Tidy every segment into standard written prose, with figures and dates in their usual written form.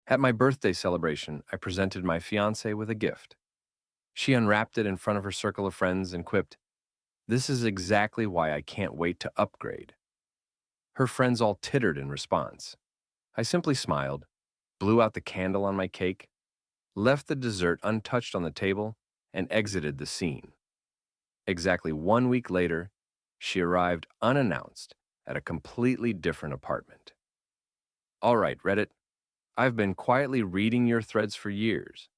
At my birthday celebration, I presented my fiancée with a gift. She unwrapped it in front of her circle of friends and quipped, "This is exactly why I can't wait to upgrade." Her friends all tittered in response. I simply smiled, blew out the candle on my cake, left the dessert untouched on the table, and exited the scene. Exactly 1 week later, she arrived unannounced at a completely different apartment. All right, Reddit, I've been quietly reading your threads for years,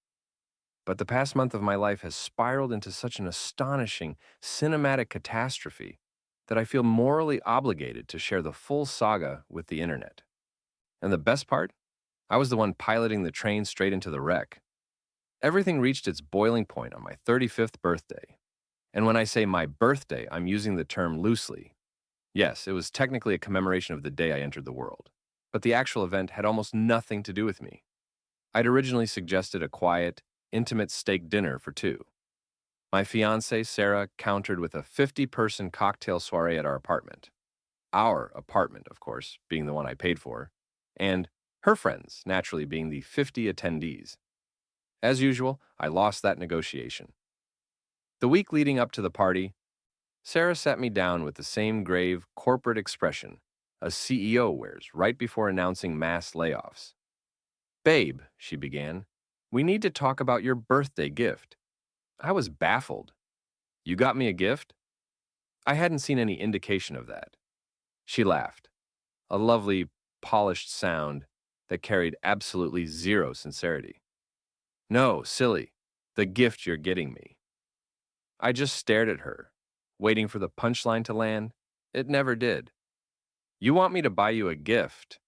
but the past month of my life has spiraled into such an astonishing, cinematic catastrophe that I feel morally obligated to share the full saga with the internet. And the best part? I was the one piloting the train straight into the wreck. Everything reached its boiling point on my 35th birthday. And when I say my birthday, I'm using the term loosely. Yes, it was technically a commemoration of the day I entered the world, but the actual event had almost nothing to do with me. I'd originally suggested a quiet, intimate steak dinner for two. My fiancée, Sarah, countered with a 50-person cocktail soiree at our apartment. Our apartment, of course, being the one I paid for, and her friends, naturally being the 50 attendees. As usual, I lost that negotiation. The week leading up to the party, Sarah sat me down with the same grave, corporate expression a CEO wears right before announcing mass layoffs. "Babe," she began, "we need to talk about your birthday gift." I was baffled. "You got me a gift?" I hadn't seen any indication of that. She laughed, a lovely, polished sound that carried absolutely zero sincerity. "No, silly, the gift you're getting me." I just stared at her, waiting for the punchline to land. It never did. "You want me to buy you a gift?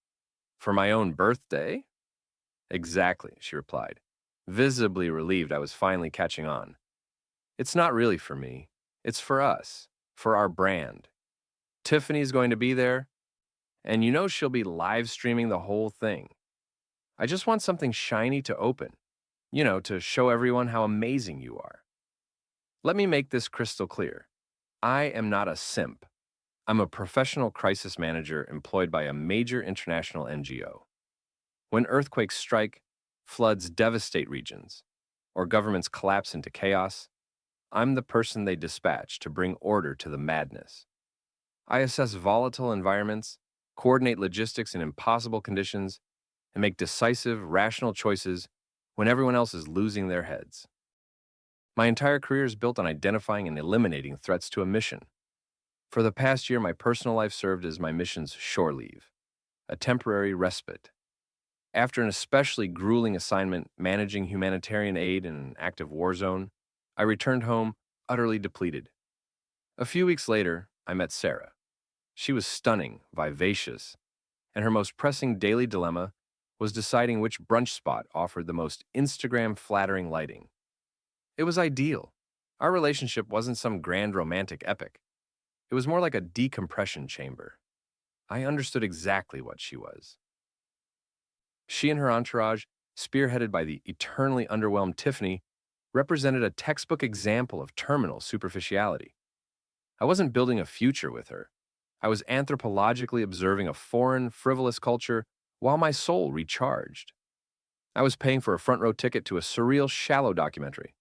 For my own birthday?" "Exactly," she replied, visibly relieved I was finally catching on. "It's not really for me. It's for us, for our brand. Tiffany's going to be there, and you know she'll be live streaming the whole thing. I just want something shiny to open, to show everyone how amazing you are." Let me make this crystal clear. I am not a simp. I'm a professional crisis manager employed by a major international NGO. When earthquakes strike, floods devastate regions, or governments collapse into chaos, I'm the person they dispatch to bring order to the madness. I assess volatile environments, coordinate logistics in impossible conditions, and make decisive, rational choices when everyone else is losing their heads. My entire career is built on identifying and eliminating threats to a mission. For the past year, my personal life served as my mission's shore leave, a temporary respite. After an especially grueling assignment managing humanitarian aid in an active war zone, I returned home utterly depleted. A few weeks later, I met Sarah. She was stunning, vivacious, and her most pressing daily dilemma was deciding which brunch spot offered the most Instagram-flattering lighting. It was ideal. Our relationship wasn't some grand romantic epic. It was more like a decompression chamber. I understood exactly what she was. She and her entourage, spearheaded by the eternally underwhelmed Tiffany, represented a textbook example of terminal superficiality. I wasn't building a future with her. I was anthropologically observing a foreign, frivolous culture while my soul recharged. I was paying for a front row ticket to a surreal, shallow documentary.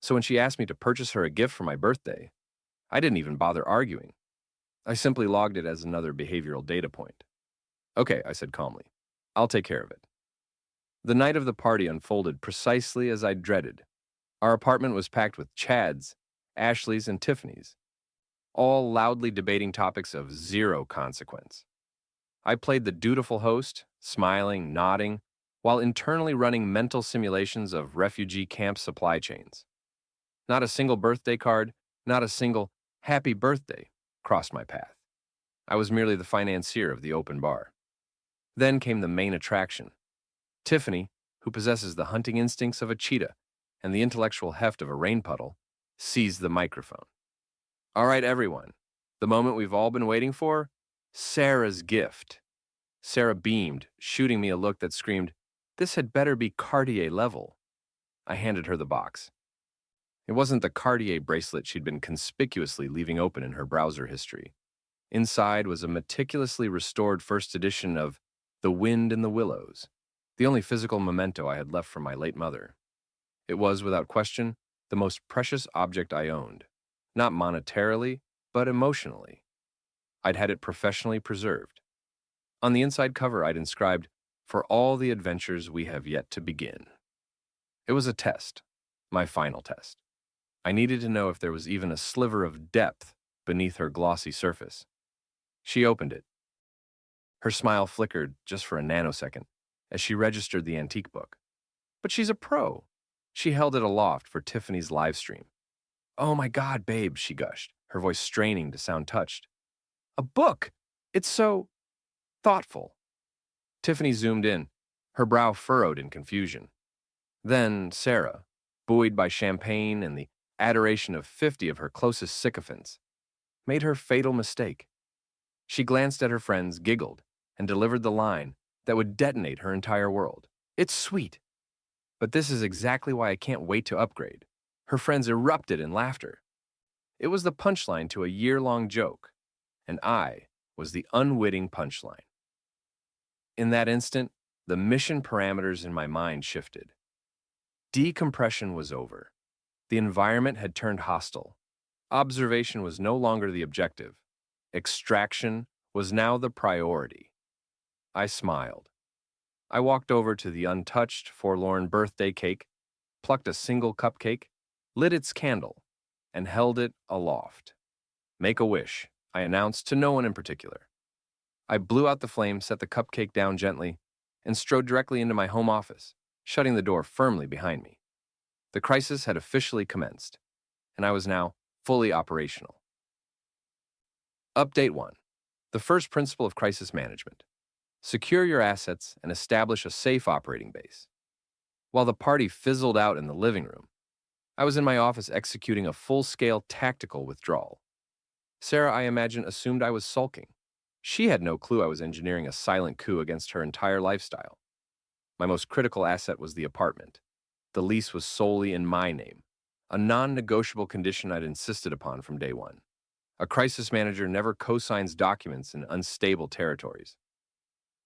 So when she asked me to purchase her a gift for my birthday, I didn't even bother arguing. I simply logged it as another behavioral data point. "Okay," I said calmly. "I'll take care of it." The night of the party unfolded precisely as I dreaded. Our apartment was packed with Chads, Ashleys, and Tiffany's, all loudly debating topics of zero consequence. I played the dutiful host, smiling, nodding, while internally running mental simulations of refugee camp supply chains. Not a single birthday card, not a single "happy birthday" crossed my path. I was merely the financier of the open bar. Then came the main attraction. Tiffany, who possesses the hunting instincts of a cheetah and the intellectual heft of a rain puddle, seized the microphone. "All right, everyone. The moment we've all been waiting for? Sarah's gift." Sarah beamed, shooting me a look that screamed, "This had better be Cartier level." I handed her the box. It wasn't the Cartier bracelet she'd been conspicuously leaving open in her browser history. Inside was a meticulously restored first edition of The Wind in the Willows, the only physical memento I had left from my late mother. It was, without question, the most precious object I owned, not monetarily, but emotionally. I'd had it professionally preserved. On the inside cover, I'd inscribed, "For all the adventures we have yet to begin." It was a test, my final test. I needed to know if there was even a sliver of depth beneath her glossy surface. She opened it. Her smile flickered just for a nanosecond as she registered the antique book. But she's a pro. She held it aloft for Tiffany's live stream. "Oh my God, babe," she gushed, her voice straining to sound touched. "A book! It's so thoughtful." Tiffany zoomed in, her brow furrowed in confusion. Then Sarah, buoyed by champagne and the adoration of 50 of her closest sycophants, made her fatal mistake. She glanced at her friends, giggled, and delivered the line that would detonate her entire world. "It's sweet, but this is exactly why I can't wait to upgrade." Her friends erupted in laughter. It was the punchline to a year-long joke, and I was the unwitting punchline. In that instant, the mission parameters in my mind shifted. Decompression was over. The environment had turned hostile. Observation was no longer the objective. Extraction was now the priority. I smiled. I walked over to the untouched, forlorn birthday cake, plucked a single cupcake, lit its candle, and held it aloft. "Make a wish," I announced to no one in particular. I blew out the flame, set the cupcake down gently, and strode directly into my home office, shutting the door firmly behind me. The crisis had officially commenced, and I was now fully operational. Update 1. The first principle of crisis management. Secure your assets and establish a safe operating base. While the party fizzled out in the living room, I was in my office executing a full-scale tactical withdrawal. Sarah, I imagine, assumed I was sulking. She had no clue I was engineering a silent coup against her entire lifestyle. My most critical asset was the apartment. The lease was solely in my name, a non-negotiable condition I'd insisted upon from day one. A crisis manager never co-signs documents in unstable territories.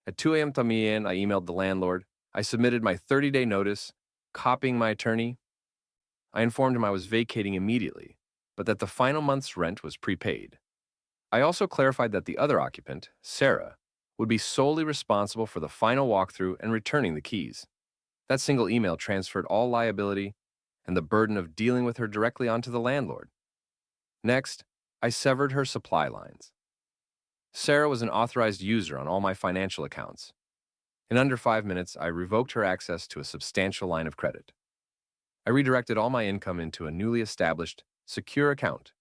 At 2 a.m. también, I emailed the landlord. I submitted my 30-day notice, copying my attorney. I informed him I was vacating immediately, but that the final month's rent was prepaid. I also clarified that the other occupant, Sarah, would be solely responsible for the final walkthrough and returning the keys. That single email transferred all liability and the burden of dealing with her directly onto the landlord. Next, I severed her supply lines. Sarah was an authorized user on all my financial accounts. In under 5 minutes, I revoked her access to a substantial line of credit. I redirected all my income into a newly established, secure account.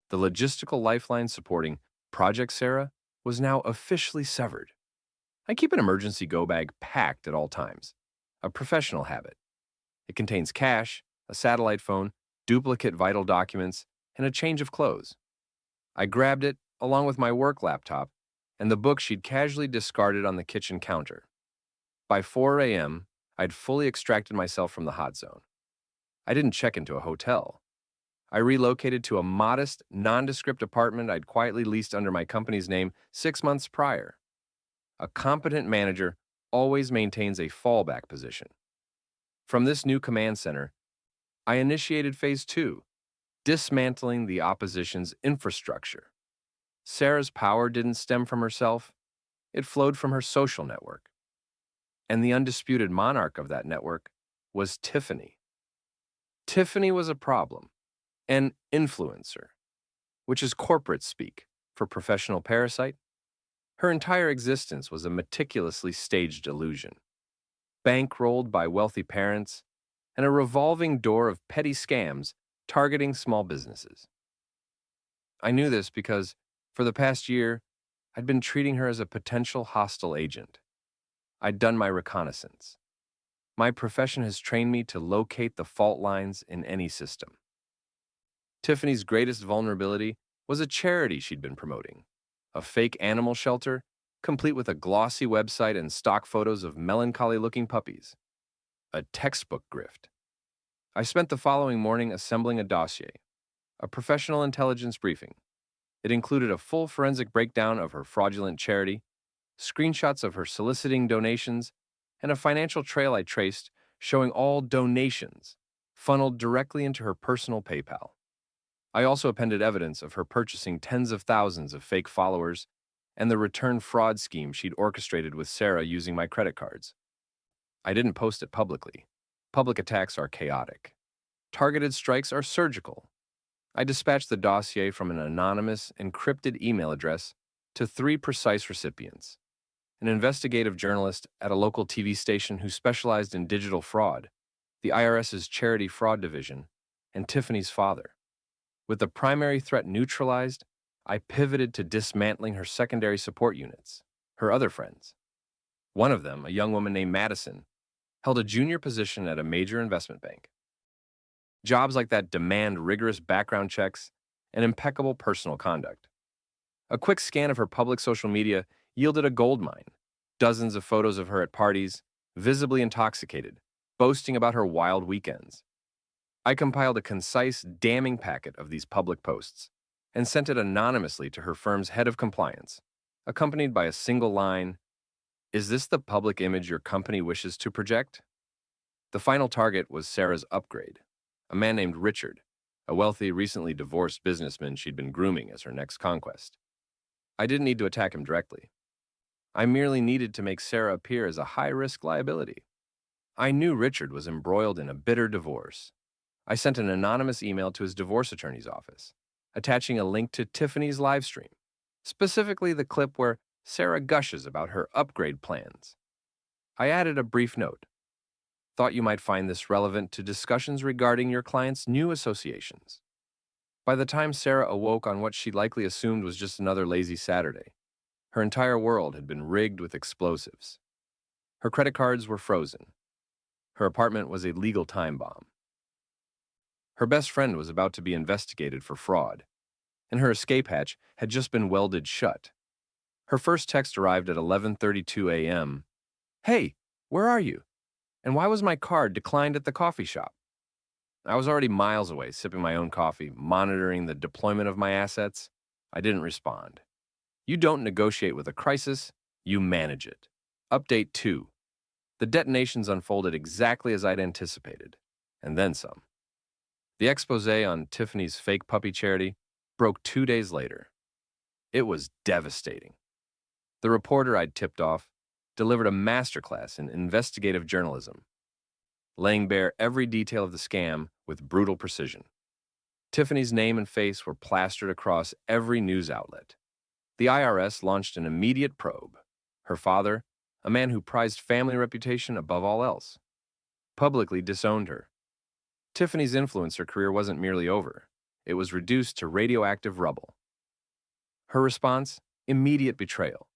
The logistical lifeline supporting Project Sarah was now officially severed. I keep an emergency go bag packed at all times, a professional habit. It contains cash, a satellite phone, duplicate vital documents, and a change of clothes. I grabbed it, along with my work laptop, and the book she'd casually discarded on the kitchen counter. By 4 a.m., I'd fully extracted myself from the hot zone. I didn't check into a hotel. I relocated to a modest, nondescript apartment I'd quietly leased under my company's name 6 months prior. A competent manager always maintains a fallback position. From this new command center, I initiated Phase 2, dismantling the opposition's infrastructure. Sarah's power didn't stem from herself. It flowed from her social network. And the undisputed monarch of that network was Tiffany. Tiffany was a problem, an influencer, which is corporate speak for professional parasite. Her entire existence was a meticulously staged illusion, bankrolled by wealthy parents, and a revolving door of petty scams targeting small businesses. I knew this because, for the past year, I'd been treating her as a potential hostile agent. I'd done my reconnaissance. My profession has trained me to locate the fault lines in any system. Tiffany's greatest vulnerability was a charity she'd been promoting, a fake animal shelter, complete with a glossy website and stock photos of melancholy-looking puppies. A textbook grift. I spent the following morning assembling a dossier, a professional intelligence briefing. It included a full forensic breakdown of her fraudulent charity, screenshots of her soliciting donations, and a financial trail I traced showing all donations funneled directly into her personal PayPal. I also appended evidence of her purchasing tens of thousands of fake followers and the return fraud scheme she'd orchestrated with Sarah using my credit cards. I didn't post it publicly. Public attacks are chaotic. Targeted strikes are surgical. I dispatched the dossier from an anonymous, encrypted email address to 3 precise recipients: an investigative journalist at a local TV station who specialized in digital fraud, the IRS's Charity Fraud Division, and Tiffany's father. With the primary threat neutralized, I pivoted to dismantling her secondary support units, her other friends. One of them, a young woman named Madison, held a junior position at a major investment bank. Jobs like that demand rigorous background checks and impeccable personal conduct. A quick scan of her public social media yielded a goldmine: dozens of photos of her at parties, visibly intoxicated, boasting about her wild weekends. I compiled a concise, damning packet of these public posts and sent it anonymously to her firm's head of compliance, accompanied by a single line: "Is this the public image your company wishes to project?" The final target was Sarah's upgrade, a man named Richard, a wealthy, recently divorced businessman she'd been grooming as her next conquest. I didn't need to attack him directly. I merely needed to make Sarah appear as a high-risk liability. I knew Richard was embroiled in a bitter divorce. I sent an anonymous email to his divorce attorney's office, attaching a link to Tiffany's live stream, specifically the clip where Sarah gushes about her upgrade plans. I added a brief note: "Thought you might find this relevant to discussions regarding your client's new associations." By the time Sarah awoke on what she likely assumed was just another lazy Saturday, her entire world had been rigged with explosives. Her credit cards were frozen. Her apartment was a legal time bomb. Her best friend was about to be investigated for fraud, and her escape hatch had just been welded shut. Her first text arrived at 11:32 a.m. "Hey, where are you? And why was my card declined at the coffee shop?" I was already miles away, sipping my own coffee, monitoring the deployment of my assets. I didn't respond. You don't negotiate with a crisis, you manage it. Update 2. The detonations unfolded exactly as I'd anticipated, and then some. The expose on Tiffany's fake puppy charity broke 2 days later. It was devastating. The reporter I'd tipped off delivered a masterclass in investigative journalism, laying bare every detail of the scam with brutal precision. Tiffany's name and face were plastered across every news outlet. The IRS launched an immediate probe. Her father, a man who prized family reputation above all else, publicly disowned her. Tiffany's influencer career wasn't merely over. It was reduced to radioactive rubble. Her response? Immediate betrayal.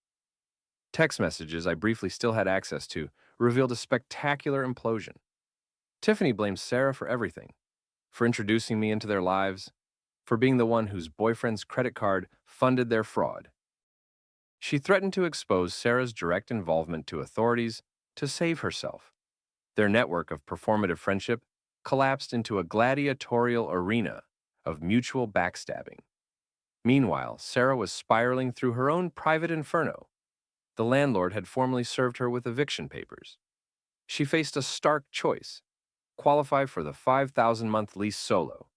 Text messages I briefly still had access to revealed a spectacular implosion. Tiffany blamed Sarah for everything: for introducing me into their lives, for being the one whose boyfriend's credit card funded their fraud. She threatened to expose Sarah's direct involvement to authorities to save herself. Their network of performative friendship collapsed into a gladiatorial arena of mutual backstabbing. Meanwhile, Sarah was spiraling through her own private inferno. The landlord had formally served her with eviction papers. She faced a stark choice: qualify for the 5,000-month lease solo,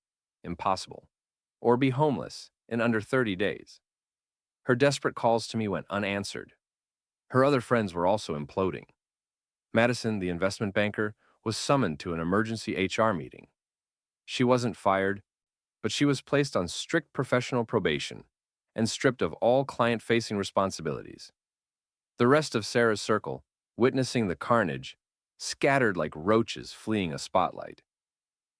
impossible, or be homeless in under 30 days. Her desperate calls to me went unanswered. Her other friends were also imploding. Madison, the investment banker, was summoned to an emergency HR meeting. She wasn't fired, but she was placed on strict professional probation and stripped of all client-facing responsibilities. The rest of Sarah's circle, witnessing the carnage, scattered like roaches fleeing a spotlight.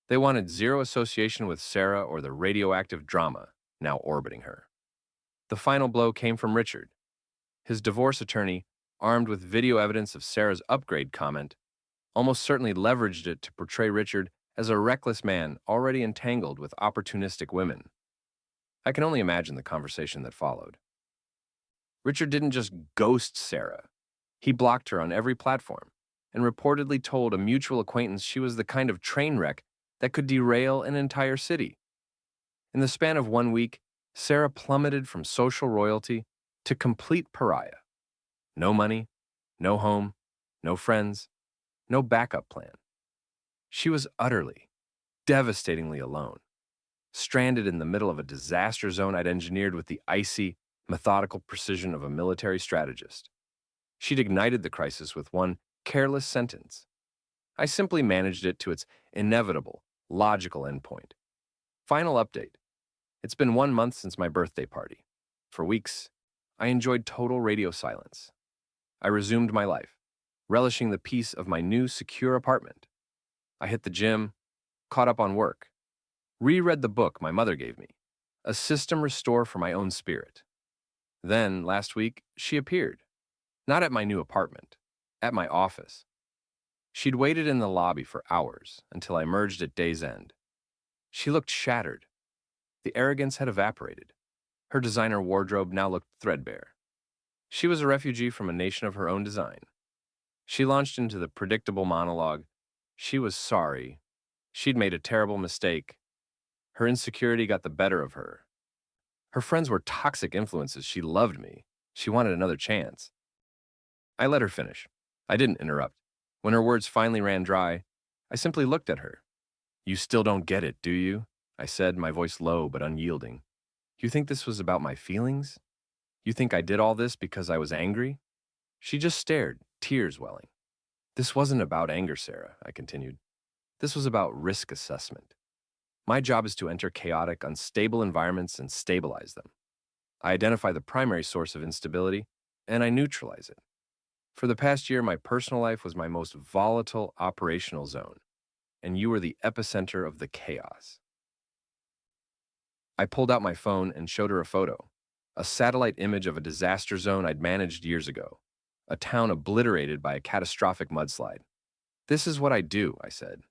They wanted zero association with Sarah or the radioactive drama now orbiting her. The final blow came from Richard. His divorce attorney, armed with video evidence of Sarah's upgrade comment, almost certainly leveraged it to portray Richard as a reckless man already entangled with opportunistic women. I can only imagine the conversation that followed. Richard didn't just ghost Sarah. He blocked her on every platform and reportedly told a mutual acquaintance she was the kind of train wreck that could derail an entire city. In the span of 1 week, Sarah plummeted from social royalty to complete pariah. No money, no home, no friends, no backup plan. She was utterly, devastatingly alone, stranded in the middle of a disaster zone I'd engineered with the icy, methodical precision of a military strategist. She'd ignited the crisis with one careless sentence. I simply managed it to its inevitable, logical endpoint. Final update. It's been 1 month since my birthday party. For weeks, I enjoyed total radio silence. I resumed my life, relishing the peace of my new secure apartment. I hit the gym, caught up on work, reread the book my mother gave me, A System Restore for My Own Spirit. Then, last week, she appeared. Not at my new apartment, at my office. She'd waited in the lobby for hours until I emerged at day's end. She looked shattered. The arrogance had evaporated. Her designer wardrobe now looked threadbare. She was a refugee from a nation of her own design. She launched into the predictable monologue. She was sorry. She'd made a terrible mistake. Her insecurity got the better of her. Her friends were toxic influences. She loved me. She wanted another chance. I let her finish. I didn't interrupt. When her words finally ran dry, I simply looked at her. "You still don't get it, do you?" I said, my voice low but unyielding. "You think this was about my feelings? You think I did all this because I was angry?" She just stared, tears welling. "This wasn't about anger, Sarah," I continued. "This was about risk assessment. My job is to enter chaotic, unstable environments and stabilize them. I identify the primary source of instability, and I neutralize it. For the past year, my personal life was my most volatile operational zone, and you were the epicenter of the chaos." I pulled out my phone and showed her a photo, a satellite image of a disaster zone I'd managed years ago, a town obliterated by a catastrophic mudslide. "This is what I do," I said.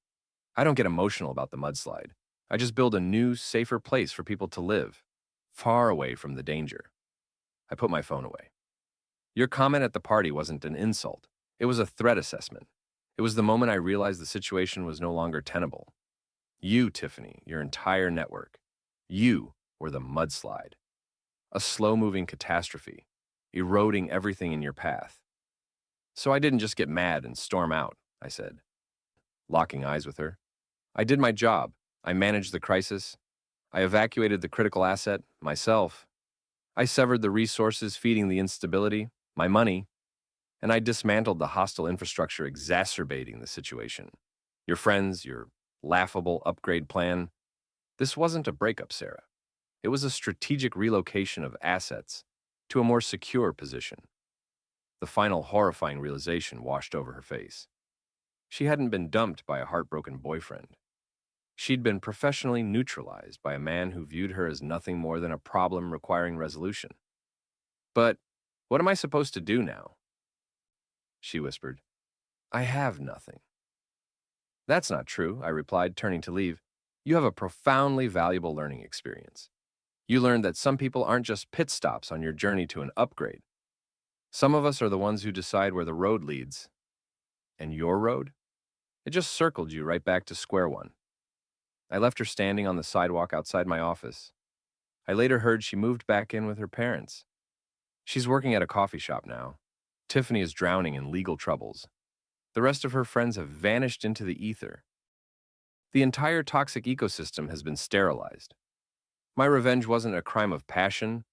"I don't get emotional about the mudslide. I just build a new, safer place for people to live, far away from the danger." I put my phone away. "Your comment at the party wasn't an insult. It was a threat assessment. It was the moment I realized the situation was no longer tenable. You, Tiffany, your entire network. You were the mudslide. A slow-moving catastrophe, eroding everything in your path." "So I didn't just get mad and storm out," I said, locking eyes with her. "I did my job. I managed the crisis. I evacuated the critical asset, myself. I severed the resources feeding the instability, my money, and I dismantled the hostile infrastructure exacerbating the situation. Your friends, your laughable upgrade plan. This wasn't a breakup, Sarah. It was a strategic relocation of assets to a more secure position." The final horrifying realization washed over her face. She hadn't been dumped by a heartbroken boyfriend. She'd been professionally neutralized by a man who viewed her as nothing more than a problem requiring resolution. "But what am I supposed to do now?" she whispered. "I have nothing." "That's not true," I replied, turning to leave. "You have a profoundly valuable learning experience. You learned that some people aren't just pit stops on your journey to an upgrade. Some of us are the ones who decide where the road leads. And your road? It just circled you right back to square one." I left her standing on the sidewalk outside my office. I later heard she moved back in with her parents. She's working at a coffee shop now. Tiffany is drowning in legal troubles. The rest of her friends have vanished into the ether. The entire toxic ecosystem has been sterilized. My revenge wasn't a crime of passion.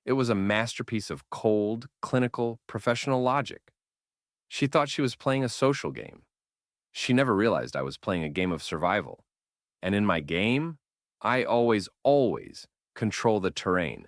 It was a masterpiece of cold, clinical, professional logic. She thought she was playing a social game. She never realized I was playing a game of survival. And in my game, I always control the terrain.